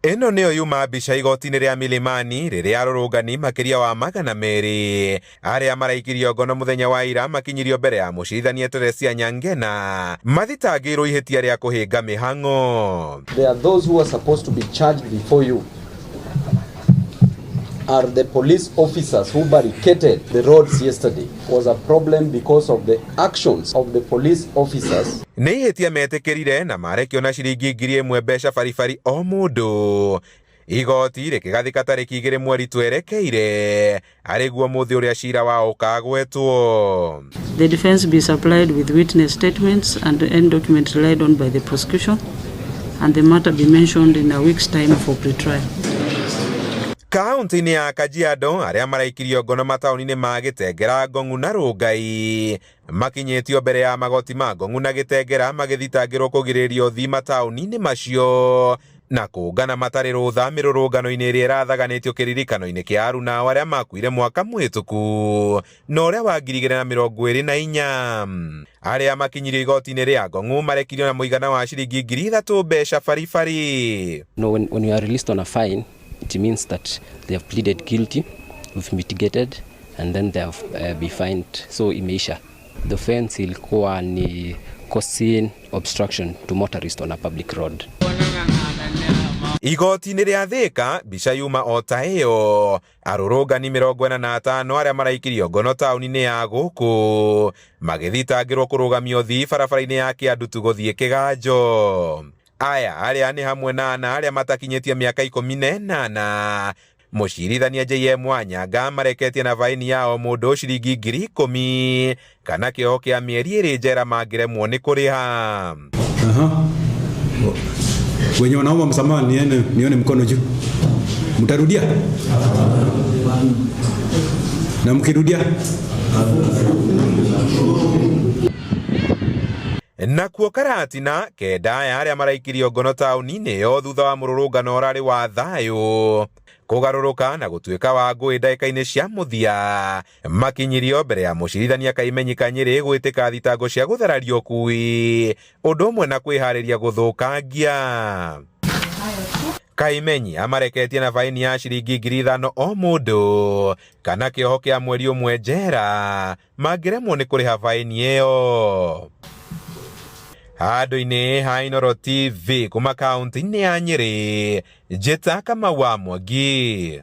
Eno nĩyo yuma mbica igoti-inĩ rĩa Milimani rĩrĩa arũrũngani makĩria wa magana merĩ arĩa maraikirio ngono mũthenya wa ira makinyirio mbere ya mũcirithania Teresia Nyangena mathitangĩirwo ihĩtia rĩa kũhĩnga mĩhang'o. There are those who are supposed to be charged before you are the police officers who barricaded the roads yesterday. Was a problem because of the actions of the police officers. Nĩ ihĩtia metĩkĩrire na marekio na ciringi 1,000 mbeca baribari o mũndũ. Igoti rĩkĩgathĩka tarĩki 2 mweri twerekeire arĩguo mũthĩ ũrĩa cira wao ũkagwetwo. The defense be supplied with witness statements and any document relied on by the prosecution and the matter be mentioned in a week's time for pre-trial. Kaunti-inĩ ya Kajiado arĩa maraikirio ngono mataũni-inĩ ma Gĩtengera, Ngong'u na Rongai makinyĩtio mbere ya magoti ma Ngong'u na Gĩtengera magĩthitangĩrwo kũgirĩrĩrio ũthii mataũni-inĩ macio na kũngana matarĩ rũtha mĩrũrũngano-inĩ ĩrĩa ĩrathaganĩtio kĩririkano-inĩ kĩa aruna arĩa makuire mwaka mũhĩtũku na ũrĩa wa 2024. Arĩa makinyirio igoti-inĩ rĩa Ngong'u marekirio na mũigana wa ciringi 3,000 mbeca baribari. No, when you are released on a fine, it means that they have pleaded guilty, we've mitigated, and then they have be fined. So imeisha. The offense ilikuwa ni causing obstruction to motorists on a public road. Igoti-inĩ rĩa Thĩka mbica yuma o ta ĩyo arũrũngani 45 arĩa maraikirio ngono taũni-inĩ ya gũkũ magĩthitangĩrwo kũrũgamia ũthii barabara-inĩ ya Kĩandutu gũthiĩ Kĩganjo. Aya arĩa nĩ hamwe na ana arĩa matakinyĩtie mĩaka 18. Mũcirithania JM Wanyanga mareketie na faini yao mũndũ ciringi 10,000 kana kĩoho kĩa mĩeri 2 njera mangĩremwo nĩ kũrĩha. Wenye wanaomba msamaha nione mkono juu. Mtarudia? Na mkirudia? Nakuo Karatina kenda arĩa maraikirio ngono taũni-inĩ yo thutha wa mũrũrũngano ũrarĩ wa thayũ kũgarũrũka na gũtuĩka wa ngũĩ ndagĩka-inĩ cia mũthia makinyirio mbere ya mũcirithania Kaimenyi Kanyĩrĩ gwĩtĩka thitango cia gũtharario kui ũndũ ũmwe na kwĩharĩria gũthũkangia. Kaimenyi amareketie na faini ya ciringi 5,000 o mũndũ kana kĩoho kĩa mweri 1 njera mangĩremwo nĩ kũrĩha faini ĩyo. Handũ-inĩ ha Inooro TV kuma kaunti-inĩ ya Nyĩrĩ, Njĩta Kamau wa Mwangi.